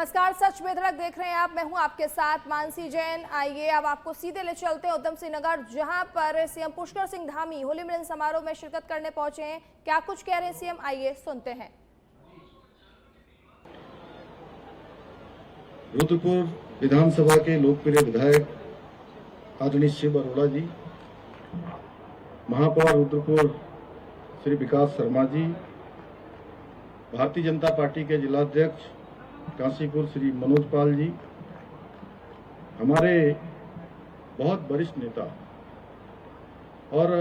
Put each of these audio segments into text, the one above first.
नमस्कार, सच बेधड़क देख रहे हैं आप। मैं हूं आपके साथ मानसी जैन। आइए अब आपको सीधे ले चलते हैं उधम सिंह नगर, जहां पर सीएम पुष्कर सिंह धामी होली मिलन समारोह में शिरकत करने पहुंचे हैं। क्या कुछ कह रहे हैं सीएम, आइए सुनते हैं। रुद्रपुर विधानसभा के लोकप्रिय विधायक आदरणीय शिव अरोड़ा जी, महापौर रुद्रपुर श्री विकास शर्मा जी, भारतीय जनता पार्टी के जिलाध्यक्ष काशीपुर श्री मनोज पाल जी, हमारे बहुत वरिष्ठ नेता और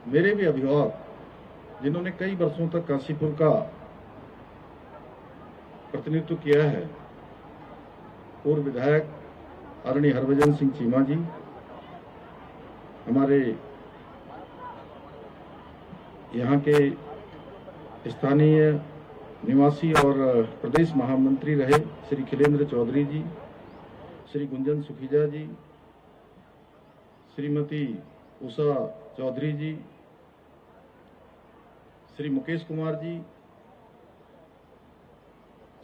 मेरे भी अभिभावक जिन्होंने कई वर्षों तक काशीपुर का प्रतिनिधित्व किया है, पूर्व विधायक आदरणीय हरभजन सिंह चीमा जी, हमारे यहाँ के स्थानीय निवासी और प्रदेश महामंत्री रहे श्री खिलेंद्र चौधरी जी, श्री गुंजन सुखीजा जी, श्रीमती उषा चौधरी जी, श्री मुकेश कुमार जी,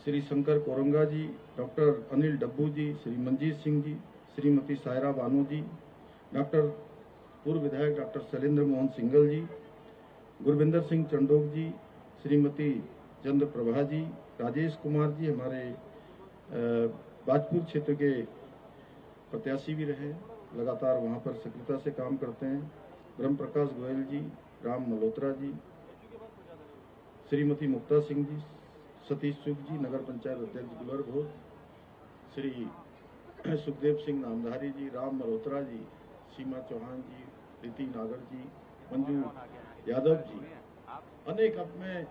श्री शंकर कोरंगा जी, डॉक्टर अनिल डब्बू जी, श्री मंजीत सिंह जी, श्रीमती सायरा बानो जी, डॉक्टर पूर्व विधायक डॉक्टर शैलेंद्र मोहन सिंगल जी, गुरविंदर सिंह चंडोक जी, श्रीमती चंद्र प्रभा जी, राजेश कुमार जी हमारे बाजपुर क्षेत्र के प्रत्याशी भी रहे, लगातार वहां पर सक्रियता से काम करते हैं, ब्रह्म प्रकाश गोयल जी, राम मल्होत्रा जी, श्रीमती मुक्ता सिंह जी, सतीश सुख जी, नगर पंचायत अध्यक्ष गुलर घोष, श्री सुखदेव सिंह नामधारी जी, राम मल्होत्रा जी, सीमा चौहान जी, प्रीति नागर जी, मंजू यादव जी, अनेक। अब मैं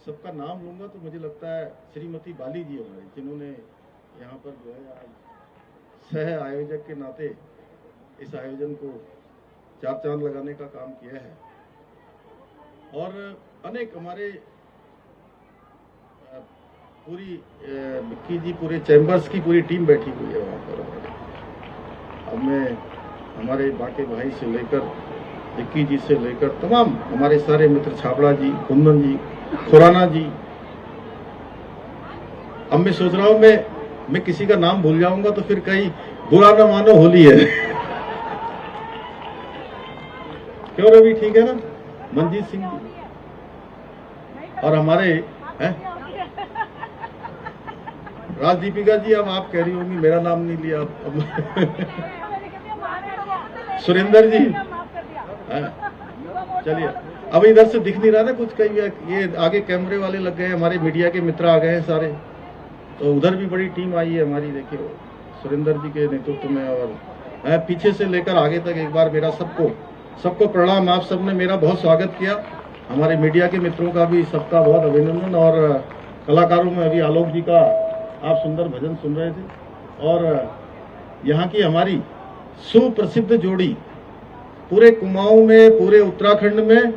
सबका नाम लूंगा तो मुझे लगता है श्रीमती बाली जी हमारी, जिन्होंने यहाँ पर जो है आज सह आयोजक के नाते इस आयोजन को चार चांद लगाने का काम किया है, और अनेक हमारे पूरी विक्की जी, पूरे चैम्बर्स की पूरी टीम बैठी हुई है वहाँ पर। अब मैं हमारे बाके भाई से लेकर विक्की जी से लेकर तमाम हमारे सारे मित्र, छाबड़ा जी, कुंदन जी, खुराना जी, अब मैं सोच रहा हूं मैं किसी का नाम भूल जाऊंगा तो फिर कहीं बुरा न मानो, होली है। क्यों रवि, ठीक है ना? मंजीत सिंह जी और हमारे राजदीपिका जी, अब आप कह रही होंगी मेरा नाम नहीं लिया अब सुरेंद्र जी, चलिए अब इधर से दिख नहीं रहा ना कुछ, कहीं ये आगे कैमरे वाले लग गए, हमारे मीडिया के मित्र आ गए हैं सारे, तो उधर भी बड़ी टीम आई है हमारी, देखिए सुरेंद्र जी के नेतृत्व में, और पीछे से लेकर आगे तक एक बार मेरा सबको प्रणाम। आप सबने मेरा बहुत स्वागत किया, हमारे मीडिया के मित्रों का भी सबका बहुत अभिनंदन, और कलाकारों में अभी आलोक जी का आप सुंदर भजन सुन रहे थे, और यहाँ की हमारी सुप्रसिद्ध जोड़ी पूरे कुमाऊं में, पूरे उत्तराखंड में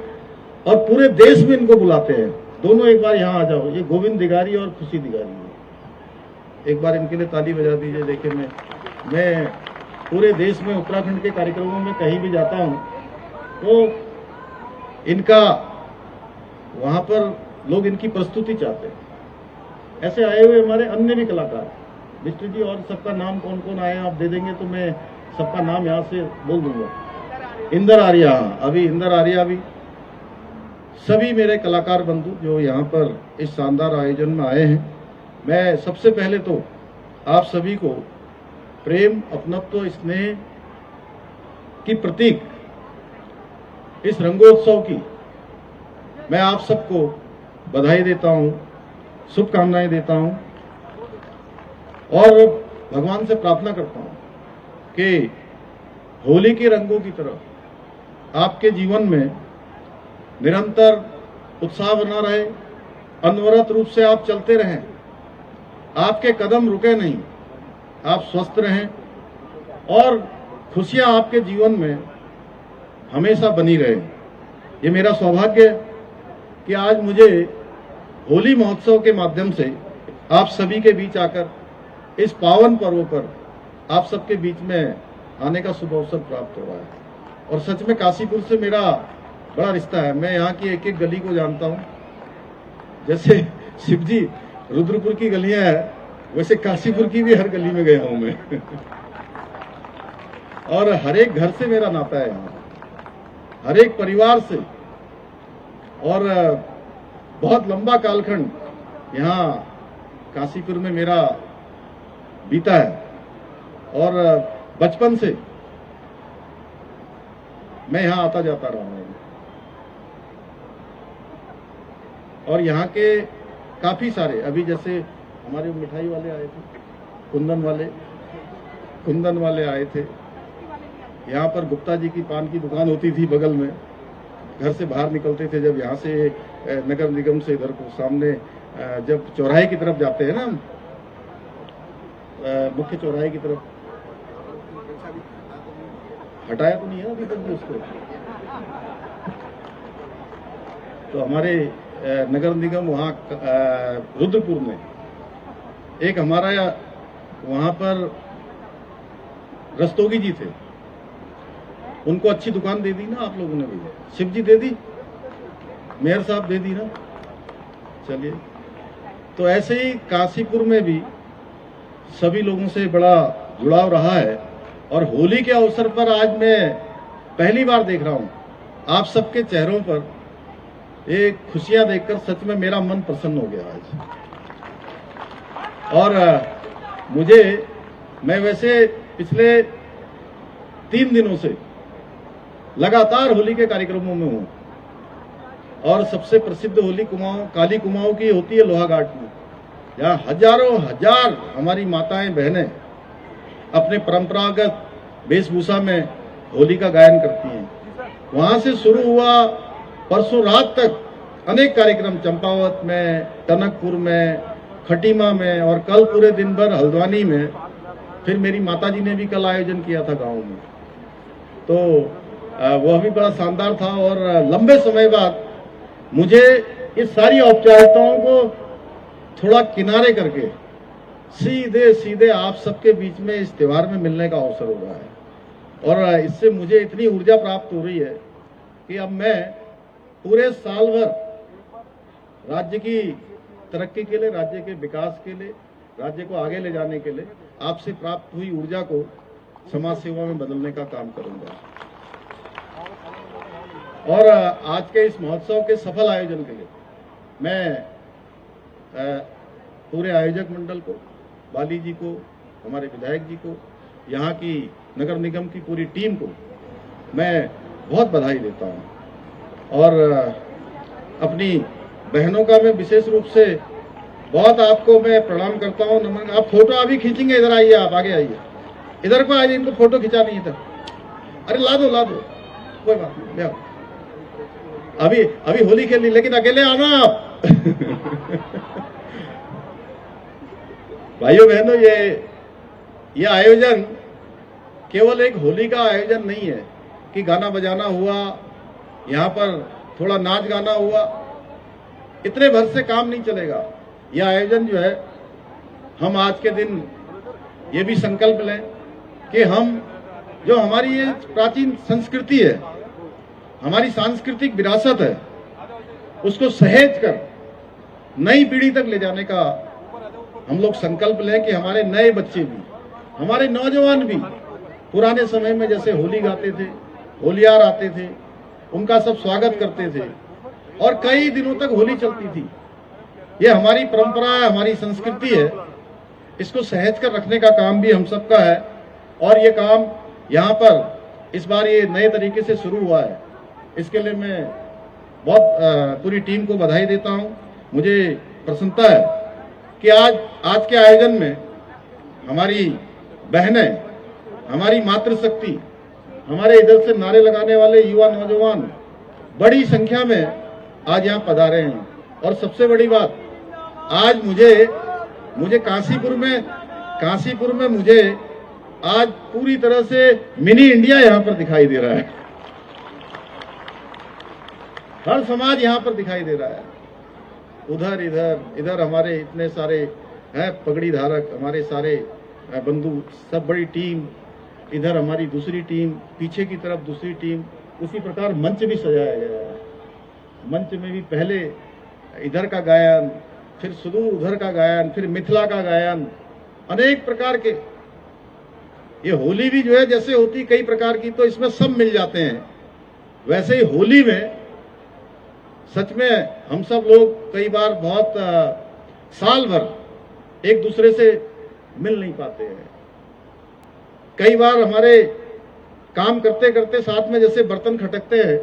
और पूरे देश में इनको बुलाते हैं, दोनों एक बार यहाँ आ जाओ, ये गोविंद दिगारी और खुशी दिगारी, एक बार इनके लिए ताली बजा दीजिए। देखिए मैं पूरे देश में उत्तराखंड के कार्यक्रमों में कहीं भी जाता हूँ तो इनका वहां पर लोग इनकी प्रस्तुति चाहते हैं। ऐसे आए हुए हमारे अन्य भी कलाकार मिस्टर जी, और सबका नाम कौन कौन आए आप दे देंगे तो मैं सबका नाम यहाँ से बोल दूंगा। इंदर आर्या, अभी इंदर आर्या भी, सभी मेरे कलाकार बंधु जो यहाँ पर इस शानदार आयोजन में आए हैं, मैं सबसे पहले तो आप सभी को प्रेम, अपनत्व, स्नेह की प्रतीक इस रंगोत्सव की मैं आप सबको बधाई देता हूँ, शुभकामनाएं देता हूँ, और भगवान से प्रार्थना करता हूँ कि होली के रंगों की तरह आपके जीवन में निरंतर उत्साह बना रहे, अनवरत रूप से आप चलते रहें, आपके कदम रुके नहीं, आप स्वस्थ रहें, और खुशियां आपके जीवन में हमेशा बनी रहे। ये मेरा सौभाग्य है कि आज मुझे होली महोत्सव के माध्यम से आप सभी के बीच आकर इस पावन पर्व पर आप सबके बीच में आने का शुभ अवसर प्राप्त हुआ है, और सच में काशीपुर से मेरा बड़ा रिश्ता है। मैं यहाँ की एक एक गली को जानता हूँ, जैसे शिवजी रुद्रपुर की गलियां हैं वैसे काशीपुर की भी हर गली में गया हूं मैं और हर एक घर से मेरा नाता है यहाँ, हर एक परिवार से। और बहुत लंबा कालखंड यहाँ काशीपुर में मेरा बीता है और बचपन से मैं यहाँ आता जाता रहा हूँ। और यहाँ के काफी सारे, अभी जैसे हमारे मिठाई वाले आए थे, कुंदन वाले आए थे। यहाँ पर गुप्ता जी की पान की दुकान होती थी बगल में, घर से बाहर निकलते थे जब यहाँ से नगर निगम से इधर को सामने जब चौराहे की तरफ जाते हैं ना, मुख्य चौराहे की तरफ, हटाया तो नहीं है अभी तक भी उसको। तो हमारे नगर निगम वहाँ रुद्रपुर में एक हमारा वहाँ पर रस्तोगी जी थे, उनको अच्छी दुकान दे दी ना आप लोगों ने भी, शिव जी दे दी, मेयर साहब दे दी ना। चलिए, तो ऐसे ही काशीपुर में भी सभी लोगों से बड़ा जुड़ाव रहा है। और होली के अवसर पर आज मैं पहली बार देख रहा हूं आप सबके चेहरों पर ये खुशियां देखकर सच में मेरा मन प्रसन्न हो गया आज। और मैं वैसे पिछले 3 दिनों से लगातार होली के कार्यक्रमों में हूं और सबसे प्रसिद्ध होली कुमाऊं, काली कुमाऊं की होती है लोहाघाट में, जहां हजारों हजार हमारी माताएं बहनें अपने परंपरागत वेशभूषा में होली का गायन करती हैं। वहां से शुरू हुआ परसों रात तक अनेक कार्यक्रम, चंपावत में, टनकपुर में, खटीमा में, और कल पूरे दिन भर हल्द्वानी में। फिर मेरी माताजी ने भी कल आयोजन किया था गांव में, तो वह भी बड़ा शानदार था। और लंबे समय बाद मुझे इस सारी औपचारिकताओं को थोड़ा किनारे करके सीधे सीधे आप सबके बीच में इस त्योहार में मिलने का अवसर हो रहा है। और इससे मुझे इतनी ऊर्जा प्राप्त हो रही है कि अब मैं पूरे साल भर राज्य की तरक्की के लिए, राज्य के विकास के लिए, राज्य को आगे ले जाने के लिए आपसे प्राप्त हुई ऊर्जा को समाज सेवा में बदलने का काम करूंगा। और आज के इस महोत्सव के सफल आयोजन के लिए मैं पूरे आयोजक मंडल को, बाली जी को, हमारे विधायक जी को, यहाँ की नगर निगम की पूरी टीम को मैं बहुत बधाई देता हूँ। और अपनी बहनों का मैं विशेष रूप से बहुत आपको मैं प्रणाम करता हूँ, नमन। आप फोटो अभी खींचेंगे, इधर आइए, आप आगे आइए, इधर को आइए, इनको फोटो खिंचानी है इधर। अरे ला दो, कोई बात नहीं, ले आओ। अभी होली खेलनी, लेकिन अकेले आना आप भाइयों बहनों, ये आयोजन केवल एक होली का आयोजन नहीं है कि गाना बजाना हुआ, यहाँ पर थोड़ा नाच गाना हुआ, इतने भर से काम नहीं चलेगा। यह आयोजन जो है, हम आज के दिन ये भी संकल्प लें कि हम जो हमारी ये प्राचीन संस्कृति है, हमारी सांस्कृतिक विरासत है, उसको सहेज कर नई पीढ़ी तक ले जाने का हम लोग संकल्प लें कि हमारे नए बच्चे भी, हमारे नौजवान भी पुराने समय में जैसे होली गाते थे, होलियार आते थे, उनका सब स्वागत करते थे और कई दिनों तक होली चलती थी। ये हमारी परंपरा है, हमारी संस्कृति है, इसको सहेज कर रखने का काम भी हम सबका है। और ये काम यहाँ पर इस बार ये नए तरीके से शुरू हुआ है, इसके लिए मैं बहुत पूरी टीम को बधाई देता हूँ। मुझे प्रसन्नता है कि आज के आयोजन में हमारी बहनें, हमारी मातृशक्ति, हमारे इधर से नारे लगाने वाले युवा नौजवान बड़ी संख्या में आज यहाँ पधारे हैं। और सबसे बड़ी बात, आज मुझे काशीपुर में मुझे आज पूरी तरह से मिनी इंडिया यहाँ पर दिखाई दे रहा है। हर समाज यहाँ पर दिखाई दे रहा है। उधर इधर हमारे इतने सारे हैं पगड़ी धारक, हमारे सारे बंधु, सब बड़ी टीम, इधर हमारी दूसरी टीम, पीछे की तरफ दूसरी टीम। उसी प्रकार मंच भी सजाया गया है। मंच में भी पहले इधर का गायन, फिर सुदूर उधर का गायन, फिर मिथिला का गायन, अनेक प्रकार के, ये होली भी जो है जैसे होती कई प्रकार की, तो इसमें सब मिल जाते हैं। वैसे ही होली में सच में हम सब लोग कई बार बहुत साल भर एक दूसरे से मिल नहीं पाते हैं। कई बार हमारे काम करते करते साथ में जैसे बर्तन खटकते हैं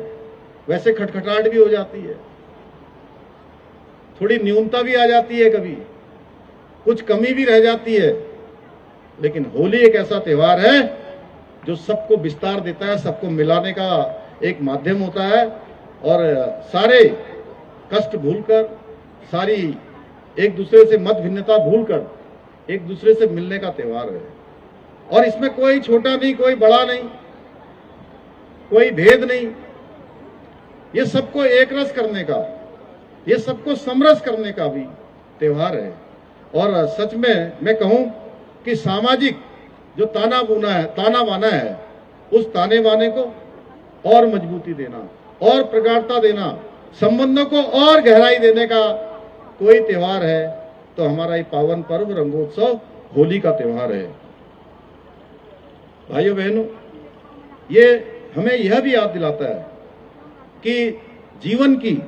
वैसे खटखटाहट भी हो जाती है, थोड़ी न्यूनता भी आ जाती है, कभी कुछ कमी भी रह जाती है। लेकिन होली एक ऐसा त्योहार है जो सबको विस्तार देता है, सबको मिलाने का एक माध्यम होता है, और सारे कष्ट भूलकर, सारी एक दूसरे से मत भिन्नता भूलकर एक दूसरे से मिलने का त्योहार है। और इसमें कोई छोटा नहीं, कोई बड़ा नहीं, कोई भेद नहीं, ये सबको एक रस करने का, ये सबको समरस करने का भी त्योहार है। और सच में मैं कहूं कि सामाजिक जो ताना बाना है, उस ताने बाने को और मजबूती देना और प्रगाढ़ता देना, संबंधों को और गहराई देने का कोई त्योहार है तो हमारा ये पावन पर्व रंगोत्सव होली का त्योहार है। भाइयों बहनों, ये हमें यह भी याद दिलाता है कि जीवन की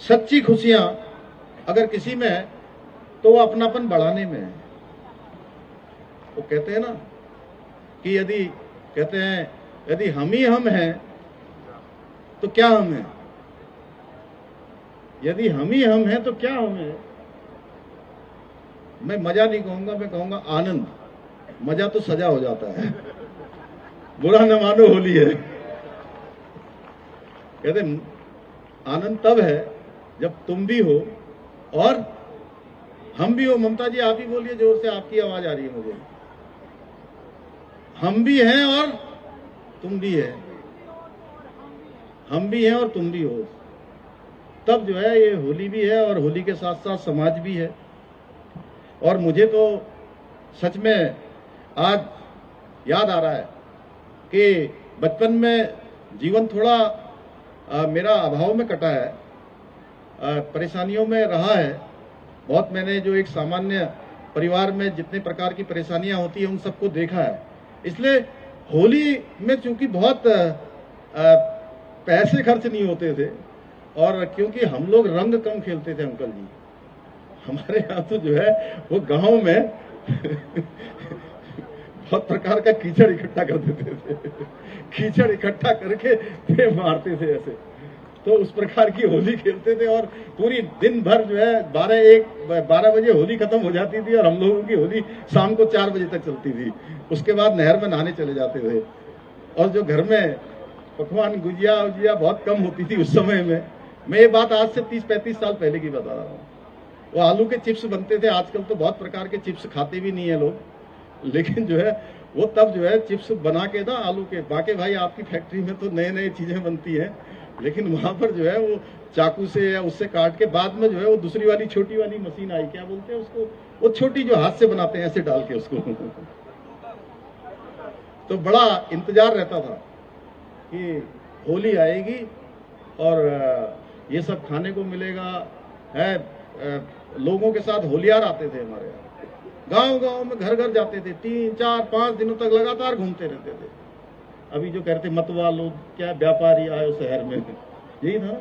सच्ची खुशियां अगर किसी में है तो वो अपनापन बढ़ाने में है। वो कहते हैं ना कि यदि हम ही हम हैं तो क्या हम हैं, यदि हम ही हम हैं तो क्या हम हैं। मैं मजा नहीं कहूंगा, मैं कहूंगा आनंद। मजा तो सजा हो जाता है, बुरा न मानो होली है। कहते आनंद तब है जब तुम भी हो और हम भी हो। ममता जी आप ही बोलिए जोर से, आपकी आवाज आ रही है मुझे। हम भी हैं और तुम भी है, हम भी हैं और तुम भी हो, तब जो है ये होली भी है और होली के साथ साथ समाज भी है। और मुझे तो सच में आज याद आ रहा है कि बचपन में जीवन थोड़ा मेरा अभाव में कटा है, परेशानियों में रहा है बहुत। मैंने जो एक सामान्य परिवार में जितने प्रकार की परेशानियां होती हैं उन सबको देखा है। इसलिए होली में चूंकि बहुत पैसे खर्च नहीं होते थे, और क्योंकि हम लोग रंग कम खेलते थे अंकल जी, हमारे यहाँ तो जो है वो गांव में बहुत प्रकार का कीचड़ इकट्ठा कर देते थे, कीचड़ इकट्ठा करके फिर मारते थे ऐसे। तो उस प्रकार की होली खेलते थे और पूरी दिन भर जो है 12 बजे होली खत्म हो जाती थी और हम लोगों की होली शाम को 4 बजे तक चलती थी। उसके बाद नहर में नहाने चले जाते थे। और जो घर में पकवान गुजिया उजिया बहुत कम होती थी उस समय में, मैं ये बात आज से 30-35 साल पहले की बता रहा हूँ। वो आलू के चिप्स बनते थे, आजकल तो बहुत प्रकार के चिप्स खाते भी नहीं है लोग, लेकिन जो है वो तब जो है चिप्स बना के ना आलू के, बाकी भाई आपकी फैक्ट्री में तो नए नए चीजें बनती हैं, लेकिन वहां पर जो है वो चाकू से या उससे काट के बाद में जो है वो दूसरी वाली छोटी वाली मशीन आई, क्या बोलते हैं उसको, वो छोटी जो हाथ से बनाते हैं ऐसे डाल के उसको तो बड़ा इंतजार रहता था कि होली आएगी और ये सब खाने को मिलेगा है। लोगों के साथ होलियार आते थे हमारे यहाँ, गांव में घर घर जाते थे, 3-4-5 दिनों तक लगातार घूमते रहते थे। अभी जो कहते मतवा लोग क्या व्यापारी आयो शहर में, यही था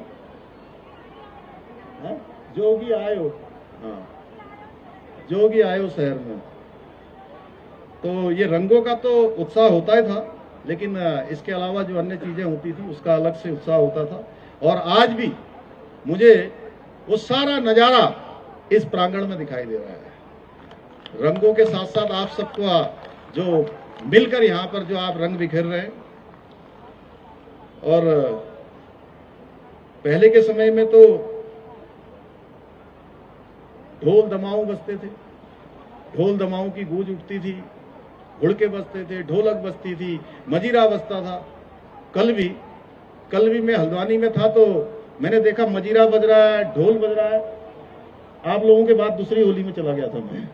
हाँ? जोगी आयो, हाँ जोगी आयो शहर में। तो ये रंगों का तो उत्साह होता ही था, लेकिन इसके अलावा जो अन्य चीजें होती थी उसका अलग से उत्साह होता था। और आज भी मुझे वो सारा नजारा इस प्रांगण में दिखाई दे रहा है। रंगों के साथ साथ आप सबको जो मिलकर यहाँ पर जो आप रंग बिखेर रहे हैं। और पहले के समय में तो ढोल दमाऊ बजते थे, ढोल दमाऊ की गूंज उठती थी, घुड़के बजते थे, ढोलक बजती थी, मजीरा बजता था। कल भी मैं हल्द्वानी में था तो मैंने देखा मजीरा बज रहा है, ढोल बज रहा है। आप लोगों के बाद दूसरी होली में चला गया था मैं,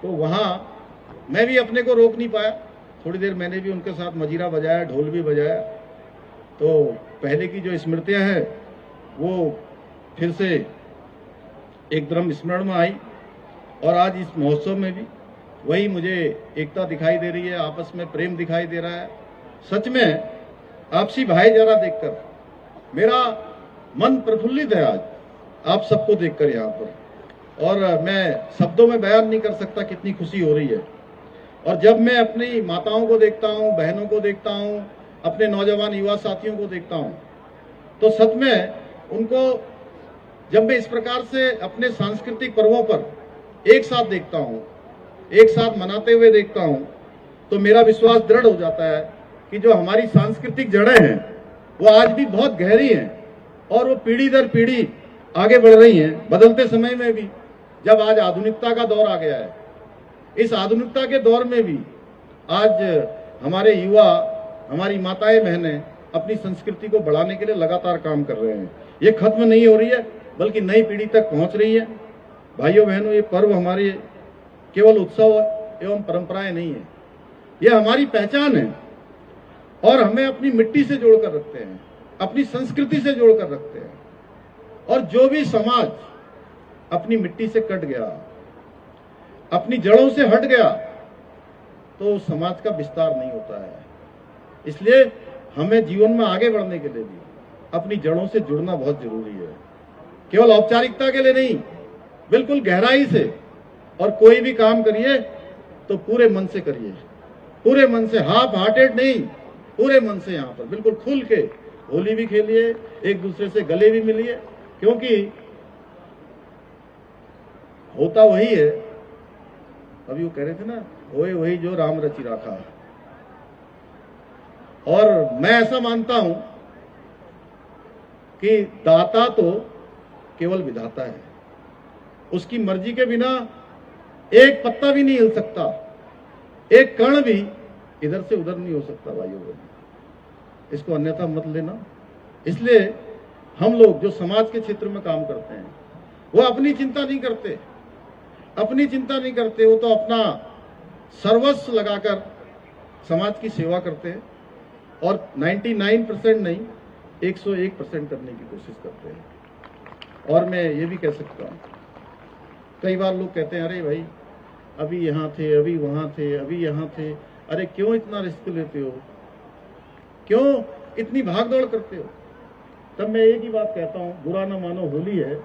तो वहां मैं भी अपने को रोक नहीं पाया। थोड़ी देर मैंने भी उनके साथ मजीरा बजाया, ढोल भी बजाया। तो पहले की जो स्मृतियां हैं वो फिर से एकदम स्मरण में आई। और आज इस महोत्सव में भी वही मुझे एकता दिखाई दे रही है, आपस में प्रेम दिखाई दे रहा है। सच में आपसी भाईचारा देखकर मेरा मन प्रफुल्लित है आज आप सबको देखकर यहाँ पर, और मैं शब्दों में बयान नहीं कर सकता कितनी खुशी हो रही है। और जब मैं अपनी माताओं को देखता हूँ, बहनों को देखता हूँ, अपने नौजवान युवा साथियों को देखता हूँ, तो सच में उनको जब मैं इस प्रकार से अपने सांस्कृतिक पर्वों पर एक साथ देखता हूँ, एक साथ मनाते हुए देखता हूँ, तो मेरा विश्वास दृढ़ हो जाता है कि जो हमारी सांस्कृतिक जड़ें हैं वो आज भी बहुत गहरी हैं और वो पीढ़ी दर पीढ़ी आगे बढ़ रही हैं। बदलते समय में भी, जब आज आधुनिकता का दौर आ गया है, इस आधुनिकता के दौर में भी आज हमारे युवा, हमारी माताएं बहनें अपनी संस्कृति को बढ़ाने के लिए लगातार काम कर रहे हैं। ये खत्म नहीं हो रही है, बल्कि नई पीढ़ी तक पहुंच रही है। भाइयों बहनों, ये पर्व हमारे केवल उत्सव एवं परंपराएं नहीं है, ये हमारी पहचान है और हमें अपनी मिट्टी से जोड़कर रखते हैं, अपनी संस्कृति से जोड़कर रखते हैं। और जो भी समाज अपनी मिट्टी से कट गया, अपनी जड़ों से हट गया, तो समाज का विस्तार नहीं होता है। इसलिए हमें जीवन में आगे बढ़ने के लिए भी अपनी जड़ों से जुड़ना बहुत जरूरी है। केवल औपचारिकता के लिए नहीं, बिल्कुल गहराई से। और कोई भी काम करिए तो पूरे मन से करिए, पूरे मन से, हाफ हार्टेड नहीं, पूरे मन से। यहाँ पर बिल्कुल खुल के होली भी खेलिए, एक दूसरे से गले भी मिलिए, क्योंकि होता वही है। अभी वो कह रहे थे ना, होए वही जो राम रचि राखा। और मैं ऐसा मानता हूं कि दाता तो केवल विधाता है, उसकी मर्जी के बिना एक पत्ता भी नहीं हिल सकता, एक कण भी इधर से उधर नहीं हो सकता। भाइयों बहनों, इसको अन्यथा मत लेना। इसलिए हम लोग जो समाज के क्षेत्र में काम करते हैं, वो अपनी चिंता नहीं करते, अपनी चिंता नहीं करते। वो तो अपना सर्वस्व लगाकर समाज की सेवा करते हैं और 99% नहीं, 101% करने की कोशिश करते हैं। और मैं ये भी कह सकता हूँ, कई बार लोग कहते हैं, अरे भाई अभी यहाँ थे, अभी वहां थे, अभी यहाँ थे, अरे क्यों इतना रिस्क लेते हो, क्यों इतनी भागदौड़ करते हो। तब मैं एक ही बात कहता हूँ, बुरा ना मानो, होली है,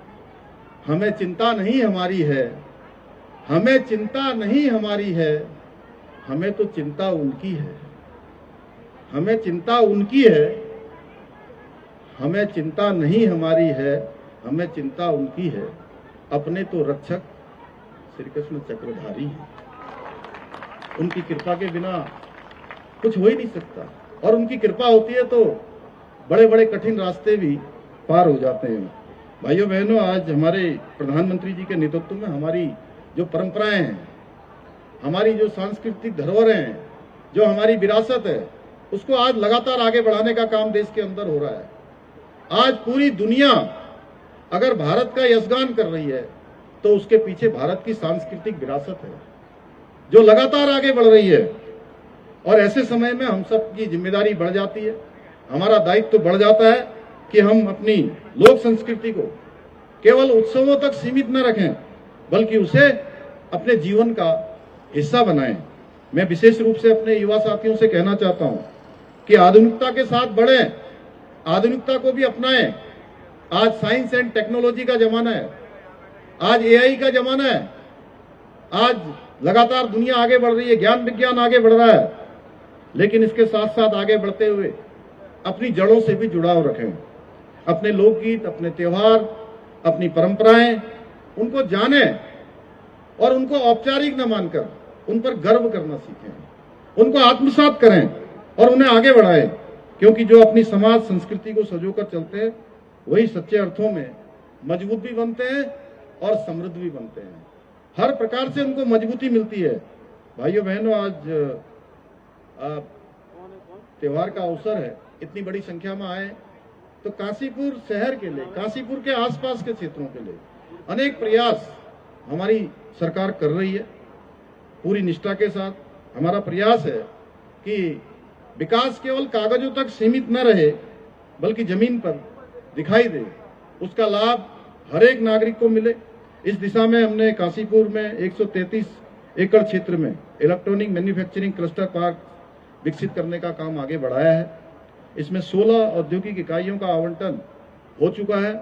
हमें चिंता नहीं हमारी है, हमें चिंता नहीं हमारी है, हमें तो चिंता उनकी है, हमें चिंता उनकी है, हमें चिंता नहीं हमारी है, हमें चिंता उनकी है, अपने तो रक्षक श्री कृष्ण चक्रधारी हैं। उनकी कृपा के बिना कुछ हो ही नहीं सकता, और उनकी कृपा होती है तो बड़े बड़े कठिन रास्ते भी पार हो जाते हैं। भाइयों बहनों, आज हमारे प्रधानमंत्री जी के नेतृत्व में हमारी जो परंपराएं हैं, हमारी जो सांस्कृतिक धरोहरें हैं, जो हमारी विरासत है, उसको आज लगातार आगे बढ़ाने का काम देश के अंदर हो रहा है। आज पूरी दुनिया अगर भारत का यशगान कर रही है तो उसके पीछे भारत की सांस्कृतिक विरासत है जो लगातार आगे बढ़ रही है। और ऐसे समय में हम सब की जिम्मेदारी बढ़ जाती है, हमारा दायित्व तो बढ़ जाता है कि हम अपनी लोक संस्कृति को केवल उत्सवों तक सीमित न रखें, बल्कि उसे अपने जीवन का हिस्सा बनाएं। मैं विशेष रूप से अपने युवा साथियों से कहना चाहता हूं कि आधुनिकता के साथ बढ़ें, आधुनिकता को भी अपनाएं। आज साइंस एंड टेक्नोलॉजी का जमाना है, आज एआई का जमाना है, आज लगातार दुनिया आगे बढ़ रही है, ज्ञान विज्ञान आगे बढ़ रहा है, लेकिन इसके साथ साथ आगे बढ़ते हुए अपनी जड़ों से भी जुड़ाव रखें। अपने लोकगीत, अपने त्योहार, अपनी परंपराएं, उनको जानें और उनको औपचारिक न मानकर उन पर गर्व करना सीखें, उनको आत्मसात करें और उन्हें आगे बढ़ाएं। क्योंकि जो अपनी समाज संस्कृति को संजोकर चलते हैं, वही सच्चे अर्थों में मजबूत भी बनते हैं और समृद्ध भी बनते हैं। हर प्रकार से उनको मजबूती मिलती है। भाइयों बहनों, आज त्योहार का अवसर है, इतनी बड़ी संख्या में आए तो काशीपुर शहर के लिए, काशीपुर के आसपास के क्षेत्रों के लिए अनेक प्रयास हमारी सरकार कर रही है। पूरी निष्ठा के साथ हमारा प्रयास है कि विकास केवल कागजों तक सीमित न रहे, बल्कि जमीन पर दिखाई दे, उसका लाभ हर एक नागरिक को मिले। इस दिशा में हमने काशीपुर में 133 एकड़ क्षेत्र में इलेक्ट्रॉनिक मैन्युफैक्चरिंग क्लस्टर पार्क विकसित करने का काम आगे बढ़ाया है। इसमें 16 औद्योगिक इकाइयों का आवंटन हो चुका है,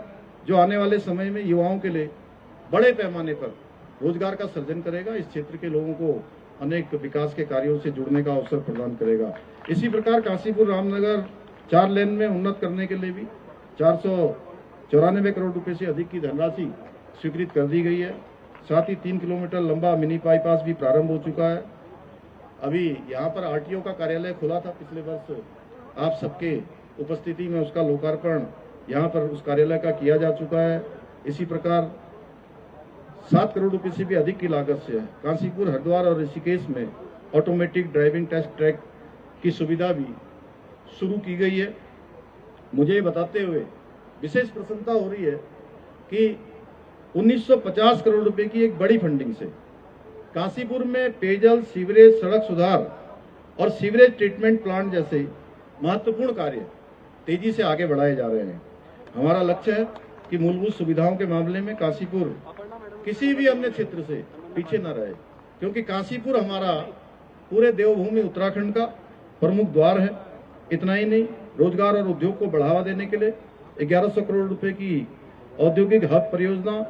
जो आने वाले समय में युवाओं के लिए बड़े पैमाने पर रोजगार का सृजन करेगा। इस क्षेत्र के लोगों को अनेक विकास के कार्यों से जुड़ने का अवसर प्रदान करेगा। इसी प्रकार काशीपुर रामनगर 4 लेन में उन्नत करने के लिए भी 494 करोड़ रुपए से अधिक की धनराशि स्वीकृत कर दी गई है। साथ ही 3 किलोमीटर लंबा मिनी बाईपास भी प्रारंभ हो चुका है। अभी यहाँ पर आरटीओ का कार्यालय खुला था पिछले वर्ष, आप सबके उपस्थिति में उसका लोकार्पण यहाँ पर उस कार्यालय का किया जा चुका है। इसी प्रकार 7 करोड़ रुपए से भी अधिक की लागत से काशीपुर, हरिद्वार और ऋषिकेश में ऑटोमेटिक ड्राइविंग टेस्ट ट्रैक की सुविधा भी शुरू की गई है। मुझे बताते हुए विशेष प्रसन्नता हो रही है कि 1950 करोड़ रुपए की एक बड़ी फंडिंग से काशीपुर में पेयजल, सीवरेज, सड़क सुधार और सीवरेज ट्रीटमेंट प्लांट जैसे महत्वपूर्ण कार्य तेजी से आगे बढ़ाए जा रहे हैं। हमारा लक्ष्य है कि मूलभूत सुविधाओं के मामले में काशीपुर किसी भी अन्य क्षेत्र से पीछे न रहे, क्योंकि काशीपुर हमारा पूरे देवभूमि उत्तराखंड का प्रमुख द्वार है। इतना ही नहीं, रोजगार और उद्योग को बढ़ावा देने के लिए 1100 करोड़ रुपए की औद्योगिक हब परियोजना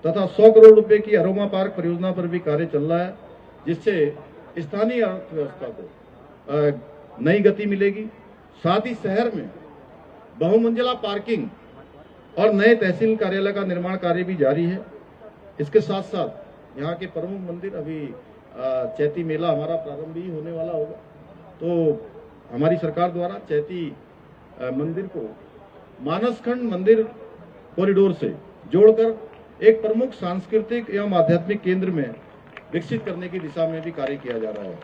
तथा 100 करोड़ रुपए की अरोमा पार्क परियोजना पर भी कार्य चल रहा है, जिससे स्थानीय अर्थव्यवस्था को नई गति मिलेगी। साथ ही शहर में बहुमंजिला पार्किंग और नए तहसील कार्यालय का निर्माण कार्य भी जारी है। इसके साथ साथ यहाँ के प्रमुख मंदिर, अभी चैती मेला हमारा प्रारंभ ही होने वाला होगा, तो हमारी सरकार द्वारा चैती मंदिर को मानसखंड मंदिर कॉरिडोर से जोड़कर एक प्रमुख सांस्कृतिक एवं आध्यात्मिक केंद्र में विकसित करने की दिशा में भी कार्य किया जा रहा है।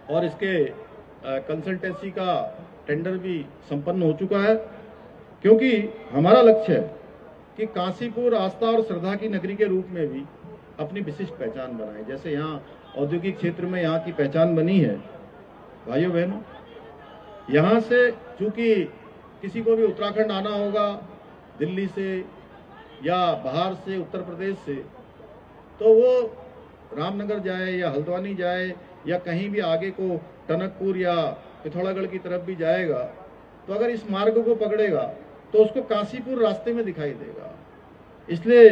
और इसके कंसल्टेंसी का टेंडर भी संपन्न हो चुका है, क्योंकि हमारा लक्ष्य है कि काशीपुर आस्था और श्रद्धा की नगरी के रूप में भी अपनी विशिष्ट पहचान बनाए। जैसे यहाँ औद्योगिक क्षेत्र में यहाँ की पहचान बनी है। भाइयों बहनों, यहाँ से चूंकि किसी को भी उत्तराखंड आना होगा दिल्ली से या बाहर से, उत्तर प्रदेश से, तो वो रामनगर जाए या हल्द्वानी जाए या कहीं भी आगे को टनकपुर या पिथौरागढ़ की तरफ भी जाएगा, तो अगर इस मार्ग को पकड़ेगा तो उसको काशीपुर रास्ते में दिखाई देगा। इसलिए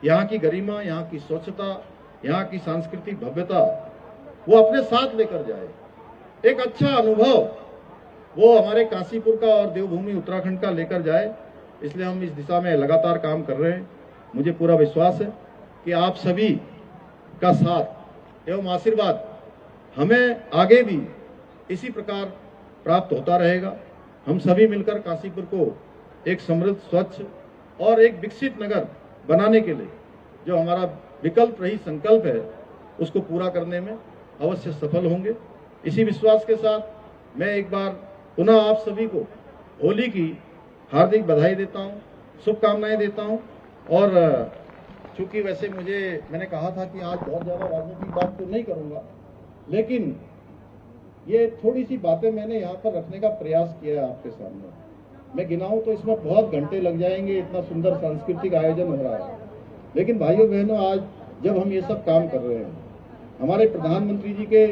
यहाँ की गरिमा, यहाँ की स्वच्छता, यहाँ की सांस्कृतिक भव्यता वो अपने साथ लेकर जाए, एक अच्छा अनुभव वो हमारे काशीपुर का और देवभूमि उत्तराखंड का लेकर जाए। इसलिए हम इस दिशा में लगातार काम कर रहे हैं। मुझे पूरा विश्वास है कि आप सभी का साथ एवं आशीर्वाद हमें आगे भी इसी प्रकार प्राप्त होता रहेगा। हम सभी मिलकर काशीपुर को एक समृद्ध, स्वच्छ और एक विकसित नगर बनाने के लिए जो हमारा विकल्प रही संकल्प है, उसको पूरा करने में अवश्य सफल होंगे। इसी विश्वास के साथ मैं एक बार पुनः आप सभी को होली की हार्दिक बधाई देता हूं, शुभकामनाएं देता हूं। और चूंकि वैसे मैंने कहा था कि आज बहुत ज्यादा राजनीतिक बात तो नहीं करूंगा, लेकिन ये थोड़ी सी बातें मैंने यहाँ पर रखने का प्रयास किया है आपके सामने। मैं गिनाऊं तो इसमें बहुत घंटे लग जाएंगे, इतना सुंदर सांस्कृतिक आयोजन हो रहा है। लेकिन भाइयों बहनों, आज जब हम ये सब काम कर रहे हैं हमारे प्रधानमंत्री जी के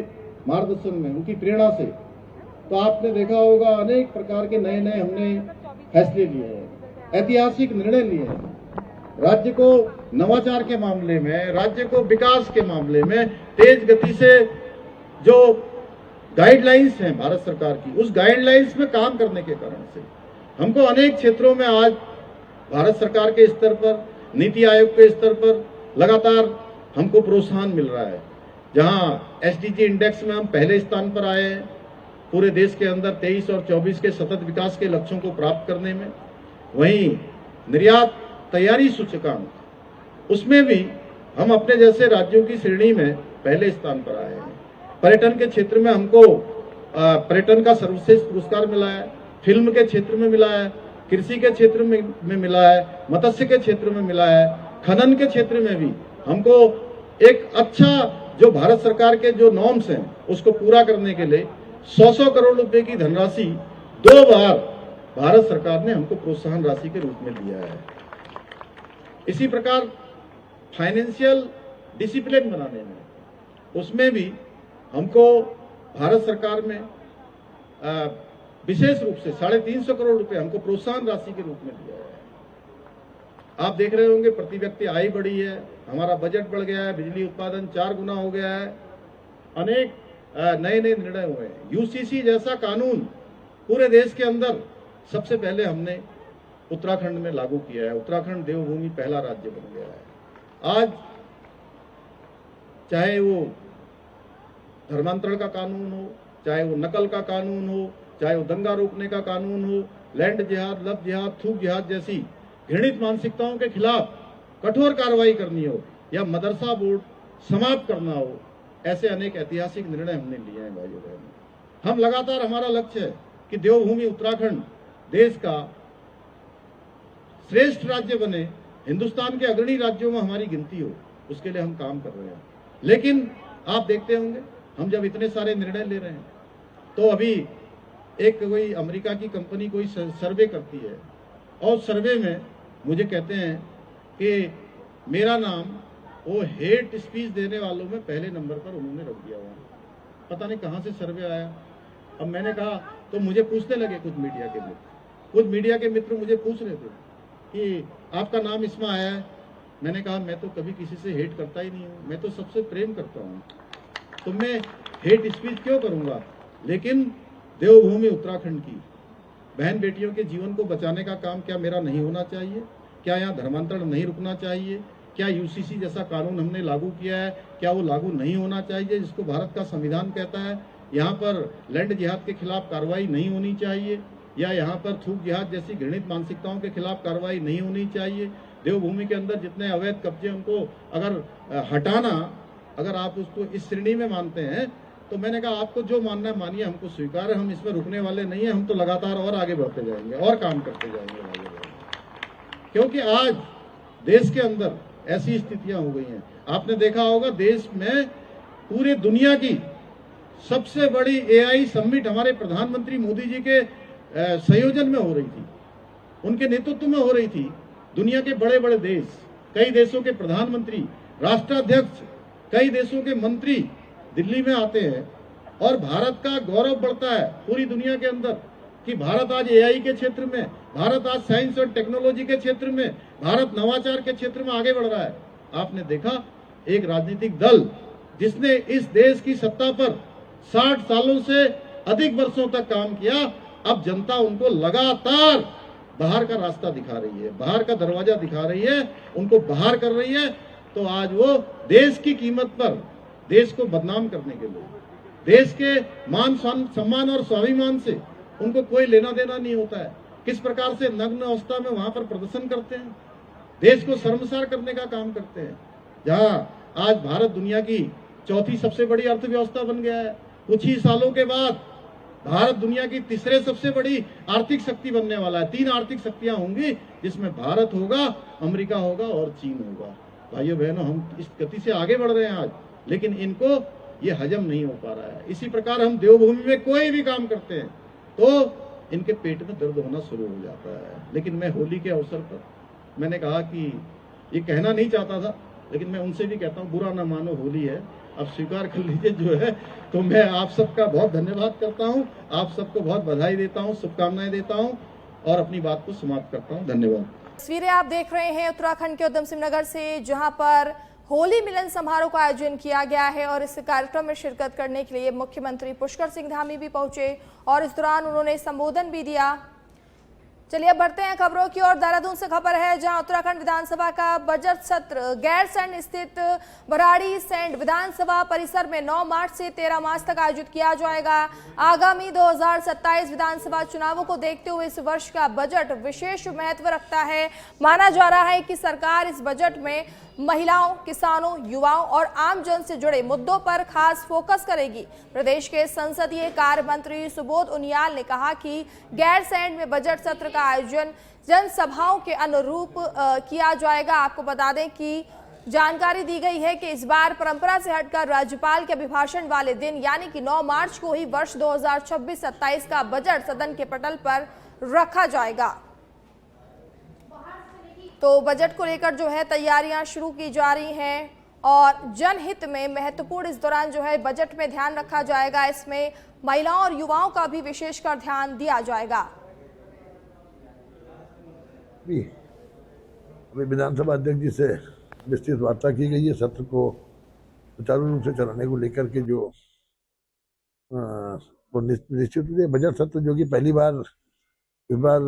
मार्गदर्शन में, उनकी प्रेरणा से, तो आपने देखा होगा अनेक प्रकार के नए नए हमने फैसले लिए हैं, ऐतिहासिक निर्णय लिए हैं। राज्य को नवाचार के मामले में, राज्य को विकास के मामले में तेज गति से जो गाइडलाइंस हैं भारत सरकार की, उस गाइडलाइंस में काम करने के कारण से हमको अनेक क्षेत्रों में आज भारत सरकार के स्तर पर, नीति आयोग के स्तर पर लगातार हमको प्रोत्साहन मिल रहा है। जहां एसडीजी इंडेक्स में हम पहले स्थान पर आए हैं पूरे देश के अंदर 23 और 24 के सतत विकास के लक्ष्यों को प्राप्त करने में, वहीं निर्यात तैयारी सूचकांक, उसमें भी हम अपने जैसे राज्यों की श्रेणी में पहले स्थान पर आए हैं। पर्यटन के क्षेत्र में हमको पर्यटन का सर्वश्रेष्ठ पुरस्कार मिला है, फिल्म के क्षेत्र में मिला है, कृषि के क्षेत्र में मिला है, मत्स्य के क्षेत्र में मिला है, खनन के क्षेत्र में भी हमको एक अच्छा जो भारत सरकार के जो नॉर्म्स हैं उसको पूरा करने के लिए 100 करोड़ रुपए की धनराशि 2 बार भारत सरकार ने हमको प्रोत्साहन राशि के रूप में दिया है। इसी प्रकार फाइनेंशियल डिसिप्लिन बनाने में, उसमें भी हमको भारत सरकार में विशेष रूप से 350 करोड़ रुपए हमको प्रोत्साहन राशि के रूप में दिया है। आप देख रहे होंगे प्रति व्यक्ति आय बढ़ी है, हमारा बजट बढ़ गया है, बिजली उत्पादन 4 गुना हो गया है, अनेक नए नए निर्णय हुए हैं। यूसीसी जैसा कानून पूरे देश के अंदर सबसे पहले हमने उत्तराखंड में लागू किया है। उत्तराखंड देवभूमि पहला राज्य बन गया है। आज चाहे वो धर्मांतरण का कानून हो, चाहे वो नकल का कानून हो, चाहे वो दंगा रोकने का कानून हो, लैंड जिहाद, लव जिहाद, थूक जिहाद जैसी घृणित मानसिकताओं के खिलाफ कठोर कार्रवाई करनी हो, या मदरसा बोर्ड समाप्त करना हो, ऐसे अनेक ऐतिहासिक निर्णय हमने लिए हैं भाइयों बहनों। हम लगातार, हमारा लक्ष्य है कि देवभूमि उत्तराखंड देश का श्रेष्ठ राज्य बने, हिंदुस्तान के अग्रणी राज्यों में हमारी गिनती हो, उसके लिए हम काम कर रहे हैं। लेकिन आप देखते होंगे, हम जब इतने सारे निर्णय ले रहे हैं, तो अभी एक कोई अमेरिका की कंपनी कोई सर्वे करती है, और सर्वे में मुझे कहते हैं कि मेरा नाम वो हेट स्पीच देने वालों में पहले नंबर पर उन्होंने रख दिया हुआ। पता नहीं कहाँ से सर्वे आया। अब मैंने कहा, तो मुझे पूछने लगे कुछ मीडिया के मित्र मुझे पूछ रहे थे कि आपका नाम इसमें आया है। मैंने कहा, मैं तो कभी किसी से हेट करता ही नहीं हूँ, मैं तो सबसे प्रेम करता हूँ, तो मैं हेट स्पीच क्यों करूँगा। लेकिन देवभूमि उत्तराखंड की बहन बेटियों के जीवन को बचाने का काम क्या मेरा नहीं होना चाहिए? क्या यहाँ धर्मांतरण नहीं रुकना चाहिए? क्या यूसीसी जैसा कानून हमने लागू किया है, क्या वो लागू नहीं होना चाहिए, जिसको भारत का संविधान कहता है? यहाँ पर लैंड जिहाद के खिलाफ कार्रवाई नहीं होनी चाहिए, या यहाँ पर थूक जिहाद जैसी घृणित मानसिकताओं के खिलाफ कार्रवाई नहीं होनी चाहिए? देवभूमि के अंदर जितने अवैध कब्जे, उनको अगर हटाना, अगर आप उसको इस श्रेणी में मानते हैं, तो मैंने कहा आपको जो मानना है मानिए, हमको स्वीकार है, हम इसमें रुकने वाले नहीं है, हम तो लगातार और आगे बढ़ते जाएंगे और काम करते जाएंगे। क्योंकि आज देश के अंदर ऐसी स्थितियां हो गई हैं। आपने देखा होगा, देश में पूरे दुनिया की सबसे बड़ी एआई समिट हमारे प्रधानमंत्री मोदी जी के संयोजन में हो रही थी, उनके नेतृत्व में हो रही थी। दुनिया के बड़े बड़े देश, कई देशों के प्रधानमंत्री, राष्ट्राध्यक्ष, कई देशों के मंत्री दिल्ली में आते हैं, और भारत का गौरव बढ़ता है पूरी दुनिया के अंदर कि भारत आज एआई के क्षेत्र में, भारत आज साइंस और टेक्नोलॉजी के क्षेत्र में, भारत नवाचार के क्षेत्र में आगे बढ़ रहा है। आपने देखा, एक राजनीतिक दल जिसने इस देश की सत्ता पर 60 सालों से अधिक वर्षों तक काम किया, अब जनता उनको लगातार बाहर का रास्ता दिखा रही है, बाहर का दरवाजा दिखा रही है, उनको बाहर कर रही है। तो आज वो देश की कीमत पर देश को बदनाम करने के लिए, देश के मान सम्मान और स्वाभिमान से उनको कोई लेना देना नहीं होता है। किस प्रकार से नग्न अवस्था में वहां पर प्रदर्शन करते हैं, देश को शर्मसार करने का काम करते हैं। जहां आज भारत दुनिया की चौथी सबसे बड़ी अर्थव्यवस्था बन गया है, कुछ ही सालों के बाद भारत दुनिया की तीसरे सबसे बड़ी आर्थिक शक्ति बनने वाला है। 3 आर्थिक शक्तियां होंगी, जिसमें भारत होगा, अमेरिका होगा और चीन होगा। भाइयों बहनों, हम इस गति से आगे बढ़ रहे हैं आज, लेकिन इनको ये हजम नहीं हो पा रहा है। इसी प्रकार हम देवभूमि में कोई भी काम करते हैं तो इनके पेट में दर्द होना शुरू हो जाता है। लेकिन मैं होली के अवसर पर मैंने कहा कि ये कहना नहीं चाहता था, लेकिन मैं उनसे भी कहता हूँ, बुरा ना मानो, होली है, अब स्वीकार कर लीजिए जो है। तो मैं आप सबका बहुत धन्यवाद करता हूँ, आप सबको बहुत बधाई देता हूँ, शुभकामनाएं देता हूँ और अपनी बात को समाप्त करता हूँ। धन्यवाद। तस्वीरें आप देख रहे हैं उत्तराखंड के उधम सिंह नगर से, जहां पर होली मिलन समारोह का आयोजन किया गया है और इस कार्यक्रम में शिरकत करने के लिए मुख्यमंत्री पुष्कर सिंह धामी भी पहुंचे और इस दौरान उन्होंने संबोधन भी दिया। चलिए अब बढ़ते हैं खबरों की ओर। देहरादून से खबर है, जहां उत्तराखंड विधानसभा का बजट सत्र गैरसैंण स्थित बराड़ी सैंड विधानसभा परिसर में 9 मार्च से 13 मार्च तक आयोजित किया जाएगा। आगामी 2027 विधानसभा चुनावों को देखते हुए इस वर्ष का बजट विशेष महत्व रखता है। माना जा रहा है कि सरकार इस बजट में महिलाओं, किसानों, युवाओं और आम जन से जुड़े मुद्दों पर खास फोकस करेगी। प्रदेश के संसदीय कार्य मंत्री सुबोध उनियाल ने कहा कि गैरसैंण में बजट सत्र का आयोजन जनसभाओं के अनुरूप किया जाएगा। आपको बता दें कि जानकारी दी गई है कि इस बार परंपरा से हटकर राज्यपाल के अभिभाषण वाले दिन यानी कि 9 मार्च को ही वर्ष 2026-27 का बजट सदन के पटल पर रखा जाएगा। तो बजट को लेकर जो है तैयारियां शुरू की जा रही हैं और जनहित में महत्वपूर्ण इस दौरान जो है बजट में ध्यान रखा जाएगा। इसमें महिलाओं और युवाओं का भी विशेषकर ध्यान दिया जाएगा। अभी विधानसभा अध्यक्ष जी से विस्तृत वार्ता की गई है। सत्र को सुचारू रूप से चलाने को लेकर के जो निश्चित रूप से बजट सत्र जो कि पहली बार इस बार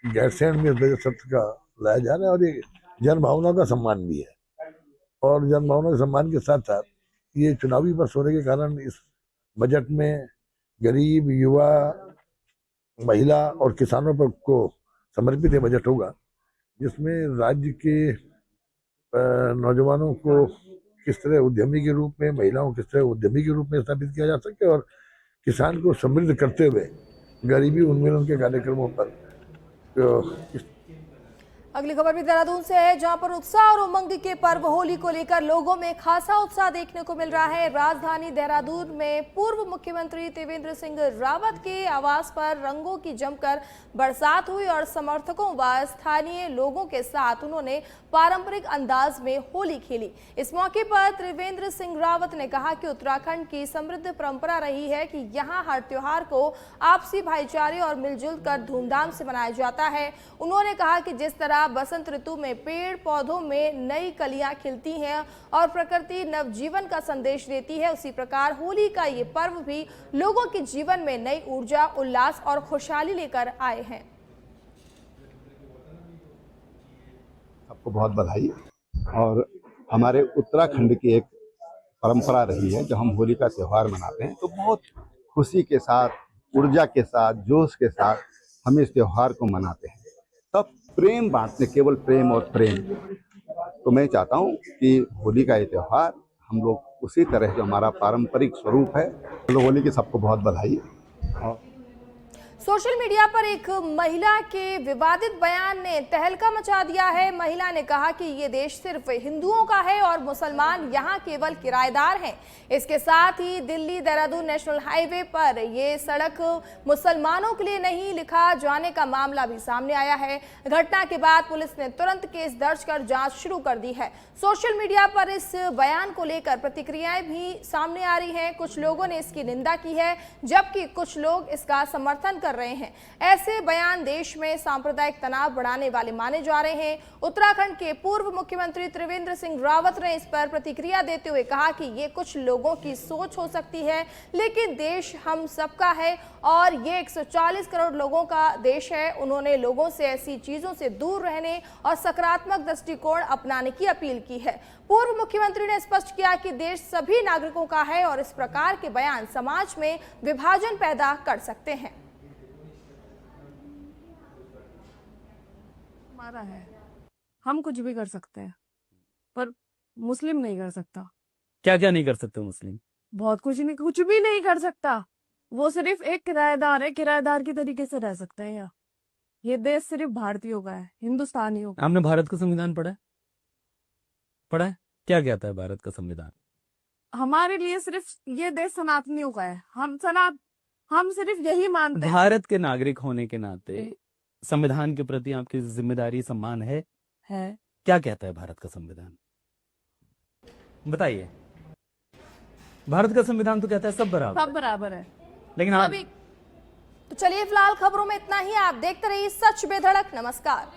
गैरसैंण में बजट सत्र का लाया जा रहा है और ये जन भावना का सम्मान भी है। और जन भावना के सम्मान के साथ साथ ये चुनावी वर्ष होने के कारण इस बजट में गरीब, युवा, महिला और किसानों पर को समर्पित ये बजट होगा, जिसमें राज्य के नौजवानों को किस तरह उद्यमी के रूप में, महिलाओं को किस तरह उद्यमी के रूप में स्थापित किया जा सके और किसान को समृद्ध करते हुए गरीबी उन्मूलन के कार्यक्रमों पर अगली खबर भी देहरादून से है, जहां पर उत्साह और उमंग के पर्व होली को लेकर लोगों में खासा उत्साह देखने को मिल रहा है। राजधानी देहरादून में पूर्व मुख्यमंत्री त्रिवेंद्र सिंह रावत के आवास पर रंगों की जमकर बरसात हुई और समर्थकों व स्थानीय लोगों के साथ उन्होंने पारंपरिक अंदाज में होली खेली। इस मौके पर त्रिवेंद्र सिंह रावत ने कहा कि उत्तराखंड की समृद्ध परंपरा रही है कि यहाँ हर त्योहार को आपसी भाईचारे और मिलजुल कर धूमधाम से मनाया जाता है। उन्होंने कहा कि जिस तरह बसंत ऋतु में पेड़ पौधों में नई कलियां खिलती हैं और प्रकृति नवजीवन का संदेश देती है, उसी प्रकार होली का ये पर्व भी लोगों के जीवन में नई ऊर्जा, उल्लास और खुशहाली लेकर आए हैं। आपको बहुत बधाई। और हमारे उत्तराखंड की एक परंपरा रही है, जब हम होली का त्यौहार मनाते हैं तो बहुत खुशी के साथ, ऊर्जा के साथ, जोश के साथ हम इस त्यौहार को मनाते हैं। तब प्रेम बांटने, केवल प्रेम और प्रेम। तो मैं चाहता हूँ कि होली का ये त्यौहार हम लोग उसी तरह जो हमारा पारंपरिक स्वरूप है, तो होली की सबको बहुत बधाई। सोशल मीडिया पर एक महिला के विवादित बयान ने तहलका मचा दिया है। महिला ने कहा कि ये देश सिर्फ हिंदुओं का है और मुसलमान यहाँ केवल किराएदार हैं। इसके साथ ही दिल्ली देहरादून नेशनल हाईवे पर ये सड़क मुसलमानों के लिए नहीं लिखा जाने का मामला भी सामने आया है। घटना के बाद पुलिस ने तुरंत केस दर्ज कर जांच शुरू कर दी है। सोशल मीडिया पर इस बयान को लेकर प्रतिक्रियाएं भी सामने आ रही हैं। कुछ लोगों ने इसकी निंदा की है, जबकि कुछ लोग इसका समर्थन कर रहे हैं। ऐसे बयान देश में सांप्रदायिक तनाव बढ़ाने वाले माने जा रहे हैं। उत्तराखंड के पूर्व मुख्यमंत्री त्रिवेंद्र सिंह रावत ने इस पर प्रतिक्रिया देते हुए कहा कि ये कुछ लोगों की सोच हो सकती है, लेकिन देश हम सबका है और ये 140 करोड़ लोगों का देश है। उन्होंने लोगों से ऐसी चीजों से दूर रहने और सकारात्मक दृष्टिकोण अपनाने की अपील की है। पूर्व मुख्यमंत्री ने स्पष्ट किया कि देश सभी नागरिकों का है और इस प्रकार के बयान समाज में विभाजन पैदा कर सकते हैं। हमारा है, हम कुछ भी कर सकते हैं, पर मुस्लिम नहीं कर सकता। क्या क्या नहीं कर सकते मुस्लिम? बहुत कुछ नहीं, कुछ भी नहीं कर सकता। वो सिर्फ एक किराएदार है, किराएदार की तरीके से रह सकते हैं यहाँ। ये देश सिर्फ भारतीयों का है, हिंदुस्तानियों का। आपने भारत का संविधान पढ़ा है? पढ़ा है? क्या कहता है भारत का संविधान? हमारे लिए सिर्फ ये देश सनातनियों का है। हम सिर्फ यही मानते हैं। भारत के नागरिक होने के नाते संविधान के प्रति आपकी जिम्मेदारी, सम्मान है? क्या कहता है भारत का संविधान? बताइए। भारत का संविधान तो कहता है सब बराबर है, लेकिन आप तो चलिए फिलहाल खबरों में इतना ही। आप देखते रहिए सच बेधड़क। नमस्कार।